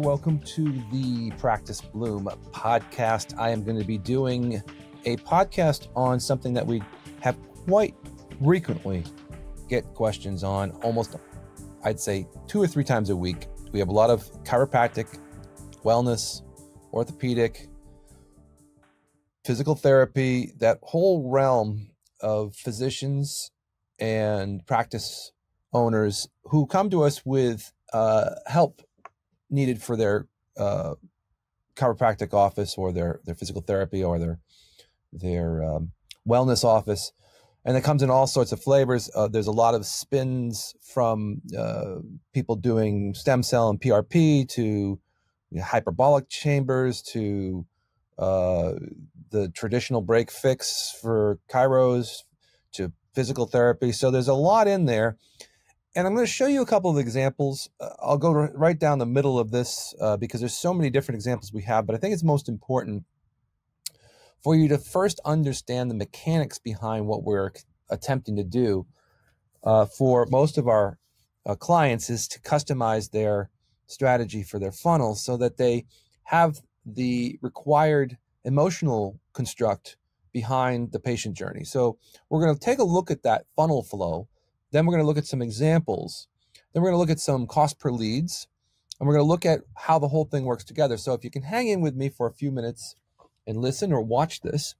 welcome to the Practice Bloom podcast. I am going to be doing a podcast on something that we have quite frequently get questions on, almost, I'd say, 2 or 3 times a week. We have a lot of chiropractic, wellness, orthopedic, physical therapy, that whole realm of physicians and practice owners who come to us with help needed for their chiropractic office or their physical therapy or their wellness office. And it comes in all sorts of flavors. There's a lot of spins from people doing stem cell and PRP to hyperbolic chambers to the traditional break fix for chiros to physical therapy. So there's a lot in there. And I'm going to show you a couple of examples. I'll go right down the middle of this because there's so many different examples we have, but I think it's most important for you to first understand the mechanics behind what we're attempting to do for most of our clients is to customize their strategy for their funnels so that they have the required emotional construct behind the patient journey. So we're going to take a look at that funnel flow. Then we're going to look at some examples. Then we're going to look at some cost per leads. And we're going to look at how the whole thing works together. So if you can hang in with me for a few minutes and listen or watch this,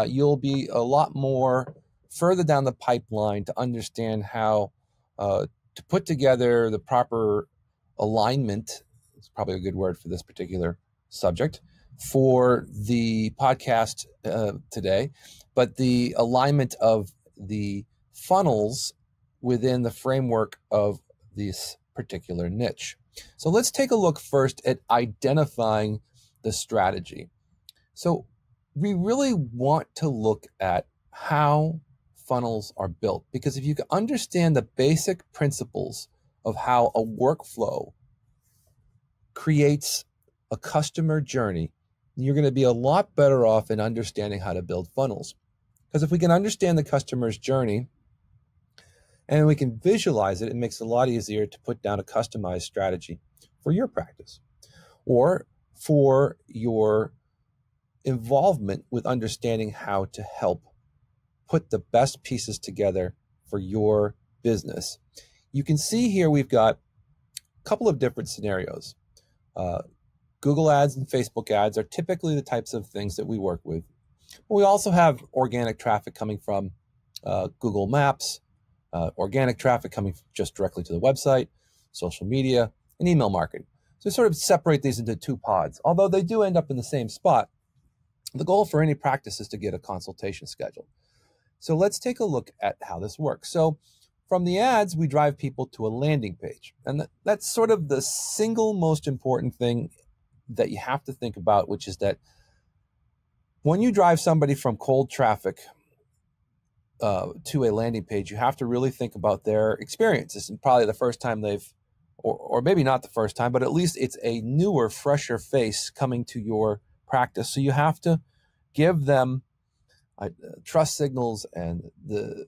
you'll be a lot more further down the pipeline to understand how to put together the proper alignment. It's probably a good word for this particular subject for the podcast today, but the alignment of the funnels within the framework of this particular niche. So let's take a look first at identifying the strategy. So we really want to look at how funnels are built, because if you can understand the basic principles of how a workflow creates a customer journey, you're going to be a lot better off in understanding how to build funnels. Because if we can understand the customer's journey, and we can visualize it, it makes it a lot easier to put down a customized strategy for your practice or for your involvement with understanding how to help put the best pieces together for your business. You can see here we've got a couple of different scenarios. Google ads and Facebook ads are typically the types of things that we work with. But we also have organic traffic coming from Google Maps, organic traffic coming just directly to the website, social media, and email marketing. So sort of separate these into 2 pods. Although they do end up in the same spot, the goal for any practice is to get a consultation scheduled. So let's take a look at how this works. So from the ads, we drive people to a landing page. And that's sort of the single most important thing that you have to think about, which is that when you drive somebody from cold traffic to a landing page, you have to really think about their experience. This is probably the first time they've, or maybe not the first time, but at least it's a newer, fresher face coming to your practice. So you have to give them trust signals and the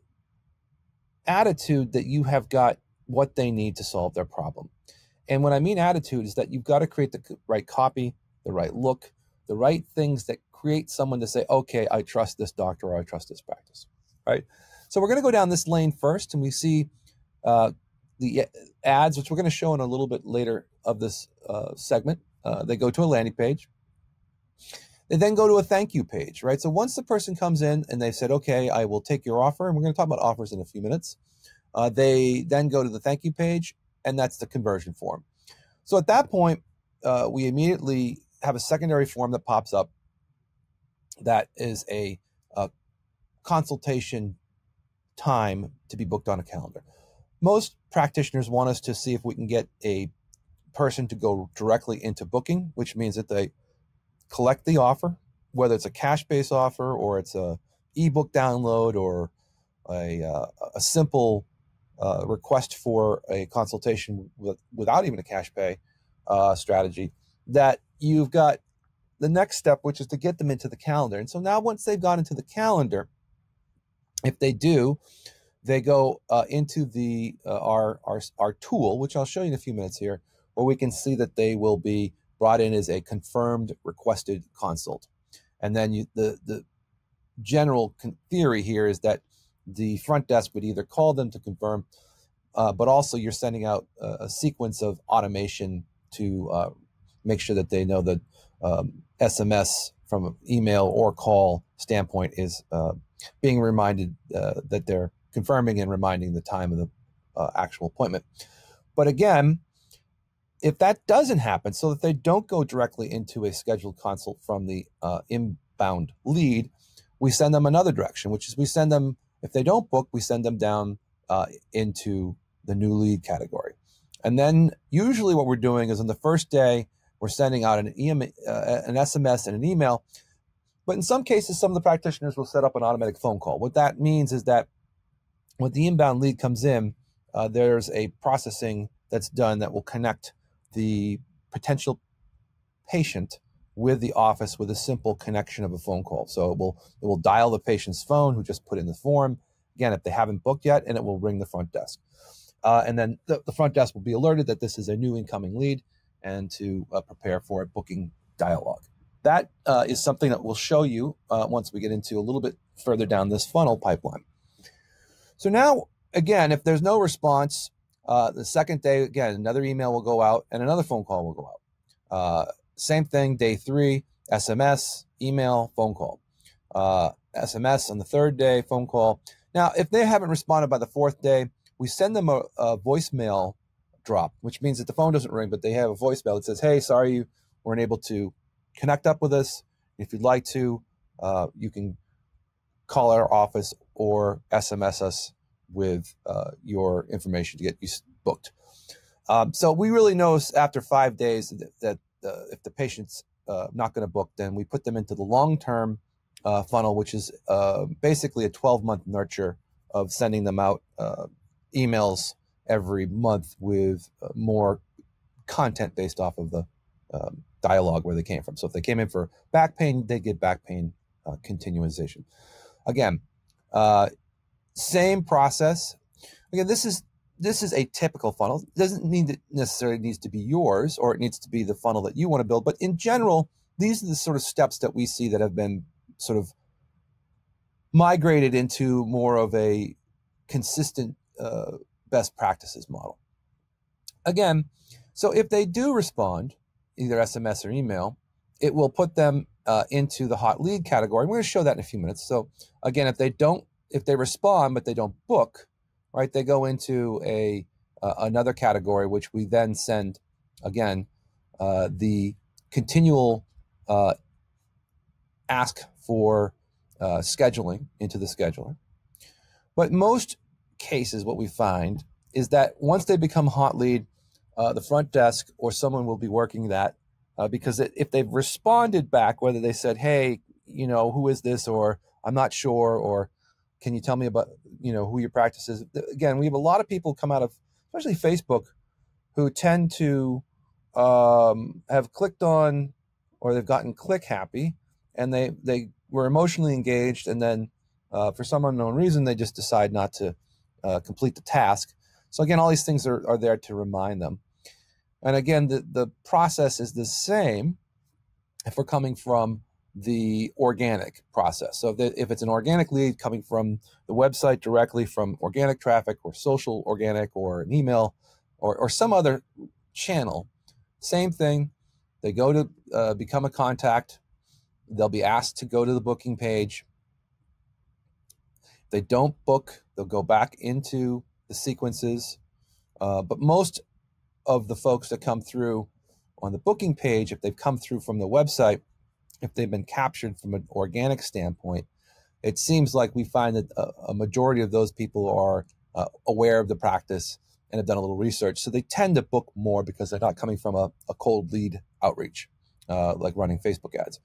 attitude that you have got what they need to solve their problem. And when I mean attitude is that you've got to create the right copy, the right look, the right things that create someone to say, okay, I trust this doctor or I trust this practice. Right. So we're going to go down this lane first, and we see the ads, which we're going to show in a little bit later of this segment. They go to a landing page. They then go to a thank you page, right? So once the person comes in and they've said, okay, I will take your offer, and we're going to talk about offers in a few minutes, they then go to the thank you page, and that's the conversion form. So at that point, we immediately have a secondary form that pops up that is a consultation time to be booked on a calendar. Most practitioners want us to see if we can get a person to go directly into booking, which means that they collect the offer, whether it's a cash-based offer or it's a ebook download or a simple request for a consultation without even a cash pay strategy, that you've got the next step, which is to get them into the calendar. And so now once they've gone into the calendar, if they do, they go into the our tool, which I'll show you in a few minutes here, or we can see that they will be brought in as a confirmed requested consult. And then the general theory here is that the front desk would either call them to confirm, but also you're sending out a sequence of automation to make sure that they know that SMS from an email or call standpoint is being reminded that they're confirming and reminding the time of the actual appointment. But again, if that doesn't happen, so that they don't go directly into a scheduled consult from the inbound lead, we send them another direction, which is we send them, if they don't book, we send them down into the new lead category. And then usually what we're doing is on the first day, we're sending out an SMS and an email. But in some cases, some of the practitioners will set up an automatic phone call. What that means is that when the inbound lead comes in, there's a processing that's done that will connect the potential patient with the office with a simple connection of a phone call. So it will dial the patient's phone who just put in the form, again, if they haven't booked yet, and it will ring the front desk. And then the front desk will be alerted that this is a new incoming lead and to prepare for a booking dialogue. That is something that we'll show you once we get into a little bit further down this funnel pipeline. So now, again, if there's no response, the second day, again, another email will go out and another phone call will go out. Same thing, day 3, SMS, email, phone call. SMS on the third day, phone call. Now, if they haven't responded by the 4th day, we send them a voicemail drop, which means that the phone doesn't ring, but they have a voicemail that says, hey, sorry you weren't able to connect up with us. If you'd like to, you can call our office or SMS us with your information to get you booked. So we really know after 5 days that if the patient's not going to book, then we put them into the long-term funnel, which is basically a 12-month nurture of sending them out emails every month with more content based off of the dialogue where they came from. So if they came in for back pain, they get back pain continuation. Again, same process. Again, this is a typical funnel. It doesn't mean that necessarily needs to be yours or it needs to be the funnel that you want to build. But in general, these are the sort of steps that we see that have been sort of migrated into more of a consistent best practices model. Again, so if they do respond, either SMS or email, it will put them into the hot lead category. We're going to show that in a few minutes. So again, if they respond but they don't book, right, they go into another category, which we then send, again, the continual ask for scheduling into the scheduler. But most cases, what we find is that once they become hot lead, the front desk or someone will be working that because if they've responded back, whether they said, hey, who is this, or I'm not sure, or can you tell me about, who your practice is? Again, we have a lot of people come out of, especially Facebook, who tend to have clicked on, or they've gotten click happy, and they were emotionally engaged, and then for some unknown reason, they just decide not to complete the task. So again, all these things are there to remind them. And again, the process is the same if we're coming from the organic process. So if it's an organic lead coming from the website directly from organic traffic or social organic or an email or some other channel, same thing. They go to become a contact. They'll be asked to go to the booking page. If they don't book, they'll go back into the sequences. But most of the folks that come through on the booking page, if they've come through from the website, if they've been captured from an organic standpoint, it seems like we find that a majority of those people are aware of the practice and have done a little research. So they tend to book more because they're not coming from a cold lead outreach, like running Facebook ads.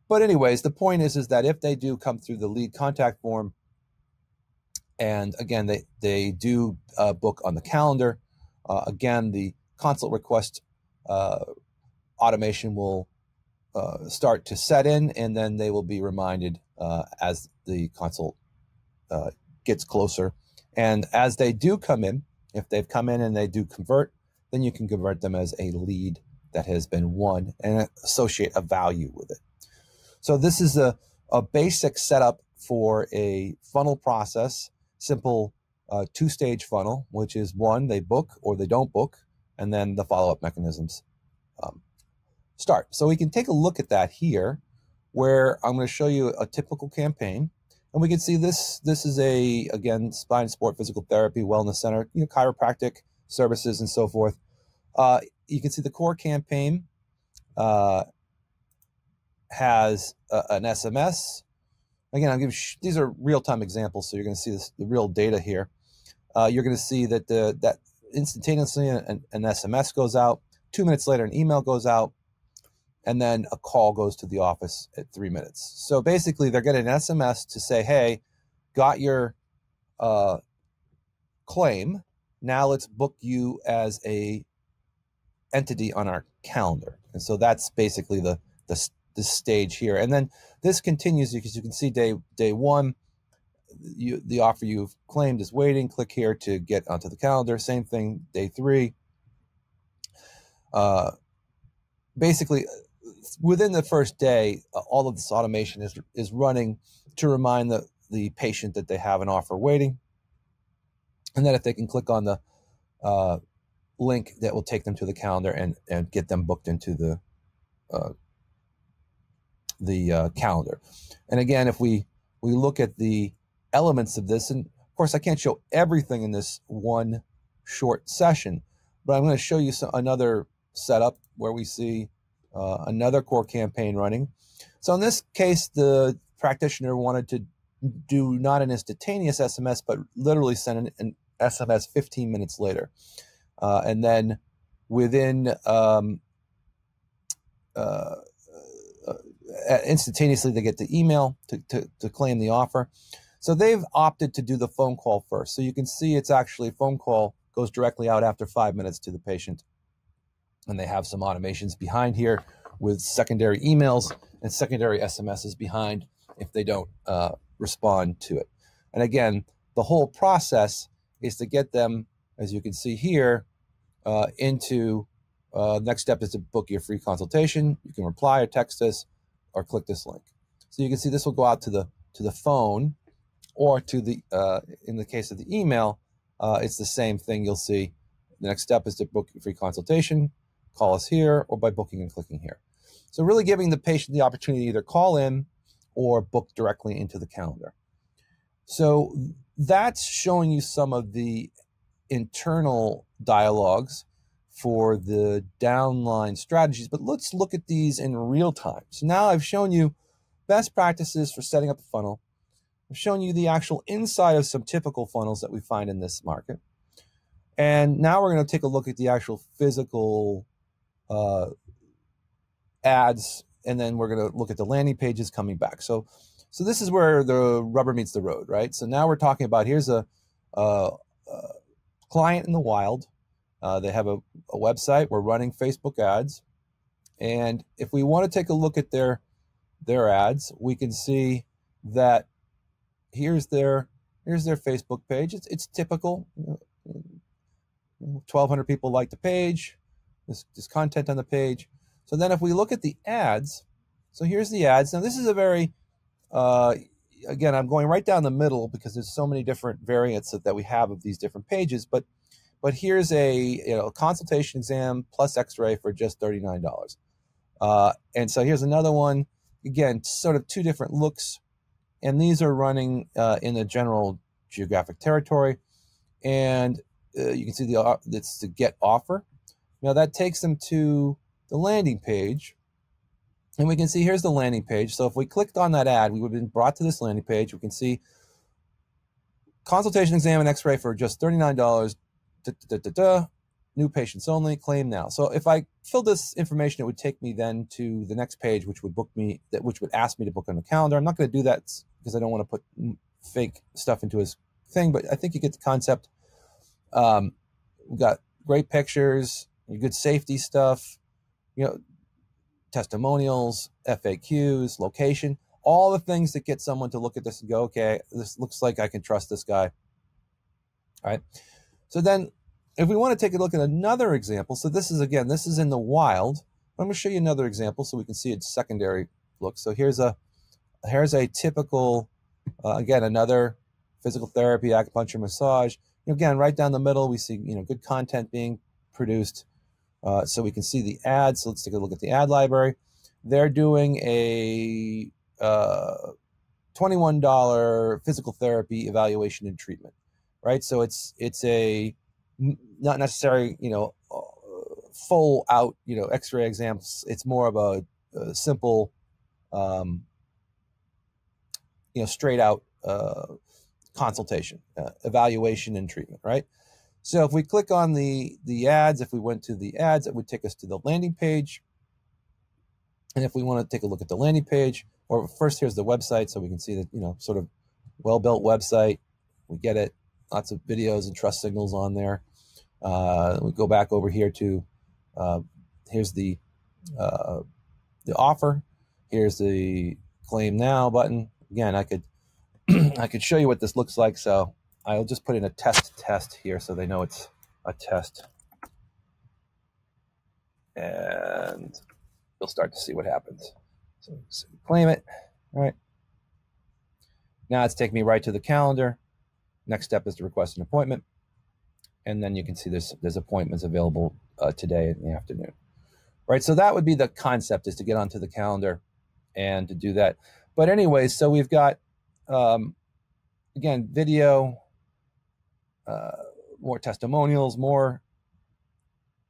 But anyways, the point is that if they do come through the lead contact form, and again, they do book on the calendar, again, the consult request automation will start to set in, and then they will be reminded as the consult gets closer. And as they do come in, if they've come in and they do convert, then you can convert them as a lead that has been won and associate a value with it. So this is a basic setup for a funnel process, simple two-stage funnel, which is one, they book or they don't book, and then the follow-up mechanisms start. So we can take a look at that here, where I'm going to show you a typical campaign. And we can see this is again, spine, sport, physical therapy, wellness center, chiropractic services and so forth. You can see the core campaign has an SMS. Again, I'll give these are real-time examples, so you're going to see the real data here. You're going to see that that instantaneously an SMS goes out. 2 minutes later, an email goes out, and then a call goes to the office at 3 minutes. So basically, they're getting an SMS to say, "Hey, got your claim. Now let's book you as a entity on our calendar." And so that's basically the stage here. And then this continues because you can see day one, the offer you've claimed is waiting. Click here to get onto the calendar. Same thing, day three. Basically, within the first day, all of this automation is running to remind the patient that they have an offer waiting, and that if they can click on the link, that will take them to the calendar and get them booked into the calendar. And again, if we look at the elements of this, and of course I can't show everything in this one short session, but I'm going to show you another setup where we see another core campaign running. So in this case, the practitioner wanted to do not an instantaneous SMS, but literally send an SMS 15 minutes later. And then within instantaneously, they get the email to claim the offer. So they've opted to do the phone call first. So you can see it's actually phone call goes directly out after 5 minutes to the patient. And they have some automations behind here with secondary emails and secondary SMSs behind if they don't respond to it. And again, the whole process is to get them, as you can see here, into next step is to book your free consultation. You can reply or text us or click this link. So you can see this will go out to the phone, or to the in the case of the email, it's the same thing. You'll see the next step is to book your free consultation. Call us here, or by booking and clicking here. So really giving the patient the opportunity to either call in or book directly into the calendar. So that's showing you some of the internal dialogues for the downline strategies, but let's look at these in real time. So now I've shown you best practices for setting up a funnel. I've shown you the actual inside of some typical funnels that we find in this market. And now we're going to take a look at the actual physical ads, and then we're going to look at the landing pages coming back. So this is where the rubber meets the road, right? So now we're talking about, here's a client in the wild. They have a website. We're running Facebook ads. And if we want to take a look at their ads, we can see that here's their Facebook page. It's typical. 1,200 people like the page. There's content on the page. So then if we look at the ads, so here's the ads. Now this is a very, again, I'm going right down the middle because there's so many different variants that we have of these different pages. But here's a consultation exam plus X-ray for just $39. And so here's another one. Again, sort of two different looks. And these are running in the general geographic territory. And you can see it's the get offer. Now that takes them to the landing page. And we can see here's the landing page. So if we clicked on that ad, we would have been brought to this landing page. We can see consultation exam and X-ray for just $39. New patients only, claim now. So if I fill this information, it would take me then to the next page, which would ask me to book on the calendar. I'm not going to do that because I don't want to put fake stuff into his thing, but I think you get the concept. We've got great pictures, good safety stuff, testimonials, FAQs, location, all the things that get someone to look at this and go, okay, this looks like I can trust this guy. All right. So then if we want to take a look at another example, so this is, again, this is in the wild. I'm going to show you another example so we can see its secondary look. So here's a typical, again, another physical therapy, acupuncture, massage. Again, right down the middle, we see good content being produced. So we can see the ads. So let's take a look at the ad library. They're doing a $21 physical therapy evaluation and treatment, right? So it's a not necessarily full out X-ray exams. It's more of a simple straight out consultation, evaluation and treatment, right? So if we click on the ads, if we went to the ads, it would take us to the landing page. And if we want to take a look at the landing page, or first here's the website, so we can see that, sort of well-built website. We get it, lots of videos and trust signals on there. We go back over here to, here's the offer. Here's the claim now button. Again, I could I could show you what this looks like. So I'll just put in a test here so they know it's a test. And you'll start to see what happens. So claim it. All right. Now it's taking me right to the calendar. Next step is to request an appointment. And then you can see there's appointments available today in the afternoon. Right. So that would be the concept, is to get onto the calendar and to do that. But anyway, so we've got, again, video, more testimonials, more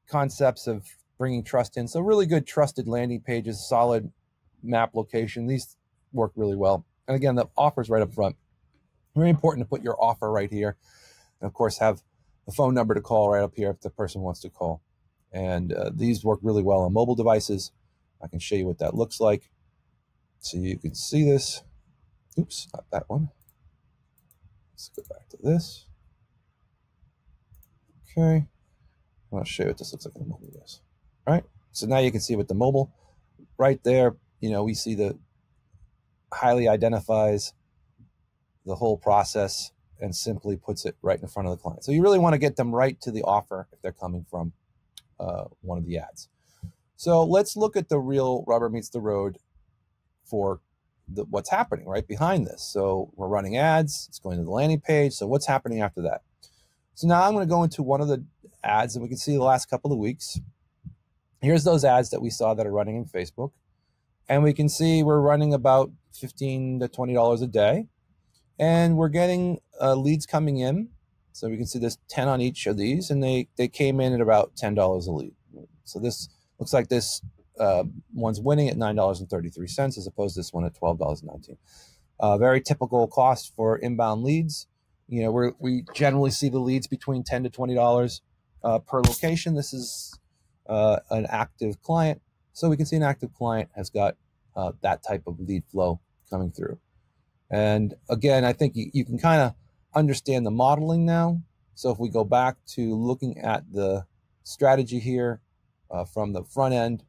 concepts of bringing trust in. So really good trusted landing pages, solid map location. These work really well. And again, the offer's right up front. Very important to put your offer right here. And of course, have a phone number to call right up here if the person wants to call. And these work really well on mobile devices. I can show you what that looks like. So you can see this. Oops, not that one. Let's go back to this. Okay. I'll show you what this looks like on the mobile device. All right. So now you can see with the mobile right there, we see the highly identifies the whole process and simply puts it right in front of the client. So you really want to get them right to the offer if they're coming from one of the ads. So let's look at the real rubber meets the road for what's happening right behind this. So we're running ads. It's going to the landing page. So what's happening after that? So now I'm going to go into one of the ads, and we can see the last couple of weeks. Here's those ads that we saw that are running in Facebook. And we can see we're running about $15 to $20 a day. And we're getting leads coming in. So we can see there's 10 on each of these, and they came in at about $10 a lead. So this looks like this one's winning at $9.33 as opposed to this one at $12.19. Very typical cost for inbound leads. We generally see the leads between $10 to $20 per location. This is an active client. So we can see an active client has got that type of lead flow coming through. And again, I think you can kind of understand the modeling now. So if we go back to looking at the strategy here from the front end,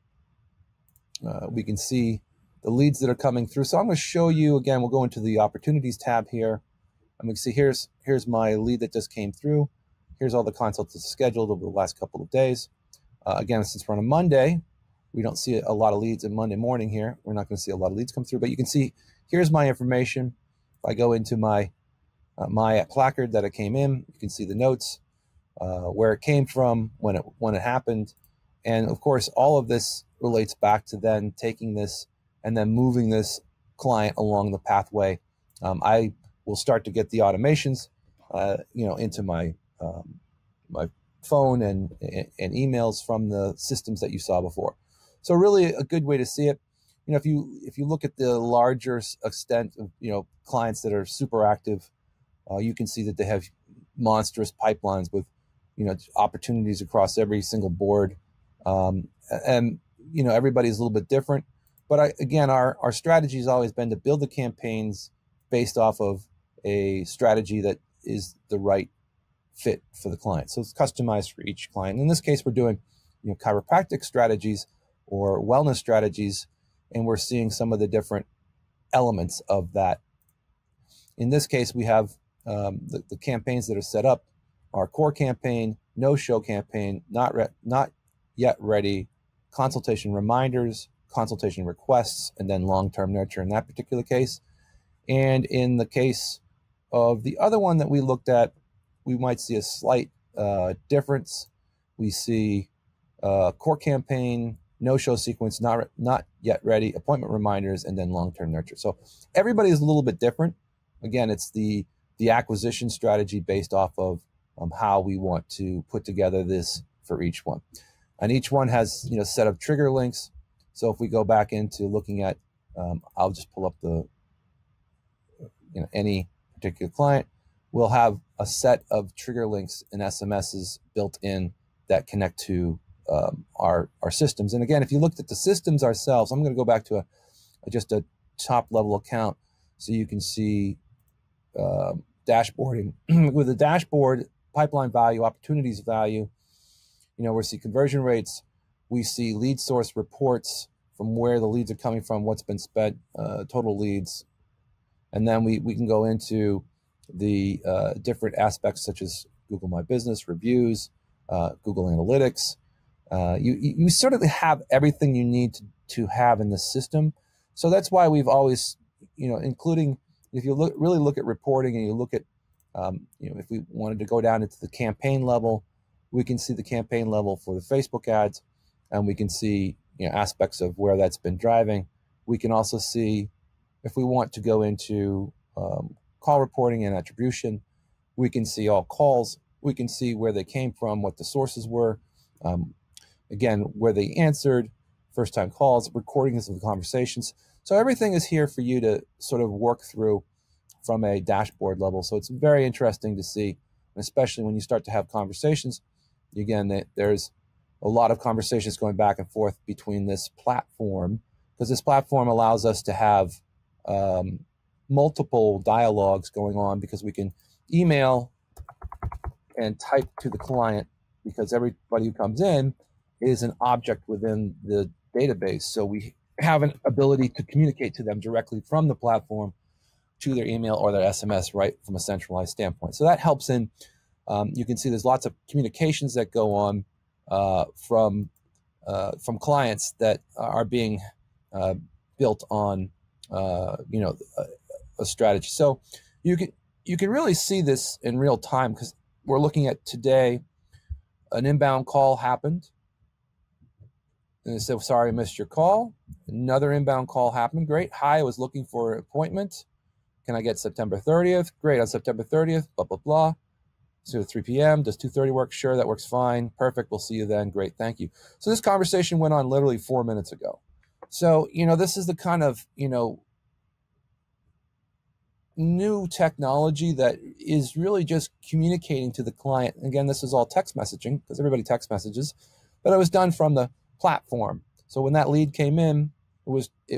we can see the leads that are coming through. So I'm going to show you, again, we'll go into the opportunities tab here. And we can see here's my lead that just came through. Here's all the consults scheduled over the last couple of days. Again, since we're on a Monday, we don't see a lot of leads on Monday morning here. We're not going to see a lot of leads come through, but you can see here's my information. If I go into my placard that it came in, you can see the notes, where it came from, when it happened. And of course, all of this relates back to then taking this and then moving this client along the pathway. I will start to get the automations, into my my phone and emails from the systems that you saw before. So really a good way to see it. If you look at the larger extent of clients that are super active, you can see that they have monstrous pipelines with opportunities across every single board, and everybody's a little bit different. But again, our strategy has always been to build the campaigns based off of a strategy that is the right fit for the client. So it's customized for each client. In this case, we're doing chiropractic strategies or wellness strategies, and we're seeing some of the different elements of that. In this case, we have the campaigns that are set up. Our core campaign no-show campaign, not yet ready, consultation reminders, consultation requests, and then long-term nurture in that particular case. And in the case of the other one that we looked at, we might see a slight difference. We see core campaign, no-show sequence, not yet ready, appointment reminders, and then long-term nurture. So everybody is a little bit different. Again, it's the acquisition strategy based off of how we want to put together this for each one. And each one has, a set of trigger links. So if we go back into looking at, I'll just pull up any particular client, we'll have a set of trigger links and SMSs built in that connect to our systems. And again, if you looked at the systems ourselves, I'm going to go back to just a top level account so you can see dashboarding. With the dashboard, pipeline value, opportunities value, we see conversion rates, we see lead source reports from where the leads are coming from, what's been spent, total leads. And then we can go into the different aspects such as Google My Business, reviews, Google Analytics. You sort of have everything you need to have in the system. So that's why we've always, including if you really look at reporting and you look at, if we wanted to go down into the campaign level, we can see the campaign level for the Facebook ads, and we can see aspects of where that's been driving. We can also see, if we want to go into call reporting and attribution, we can see all calls. We can see where they came from, what the sources were, again, where they answered, first-time calls, recordings of the conversations. So everything is here for you to sort of work through from a dashboard level. So it's very interesting to see, especially when you start to have conversations. Again, there's a lot of conversations going back and forth between this platform, because this platform allows us to have multiple dialogues going on, because we can email and type to the client, because everybody who comes in is an object within the database. So we have an ability to communicate to them directly from the platform to their email or their SMS, right from a centralized standpoint. So that helps in, you can see there's lots of communications that go on from clients that are being built on, a strategy. So you can really see this in real time, because we're looking at today, an inbound call happened. And they said, sorry, I missed your call. Another inbound call happened. Great. Hi, I was looking for an appointment. Can I get September 30th? Great. On September 30th, blah, blah, blah. So 3 p.m. Does 2:30 work? Sure, that works fine. Perfect. We'll see you then. Great. Thank you. So this conversation went on literally 4 minutes ago. So, this is the kind of, new technology that is really just communicating to the client. Again, this is all text messaging, because everybody text messages, but it was done from the platform. So when that lead came in, it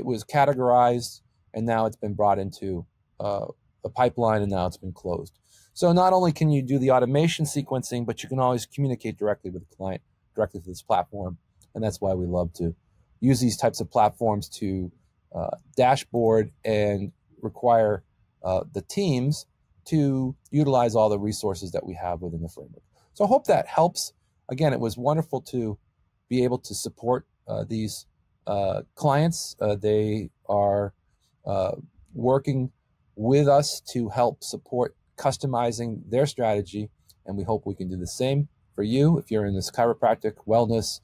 was categorized, and now it's been brought into a pipeline, and now it's been closed. So not only can you do the automation sequencing, but you can always communicate directly with the client, directly to this platform. And that's why we love to use these types of platforms to dashboard and require the teams to utilize all the resources that we have within the framework. So I hope that helps. Again, it was wonderful to be able to support these clients. They are working with us to help support customizing their strategy, and we hope we can do the same for you. If you're in this chiropractic, wellness,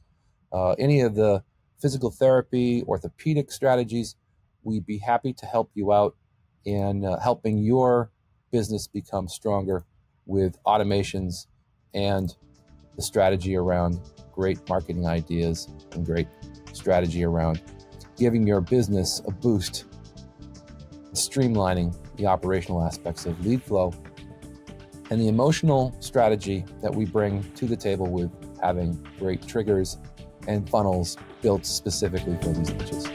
any of the physical therapy, orthopedic strategies, we'd be happy to help you out in helping your business become stronger with automations and the strategy around great marketing ideas and great strategy around giving your business a boost, streamlining the operational aspects of lead flow, and the emotional strategy that we bring to the table with having great triggers and funnels built specifically for these niches.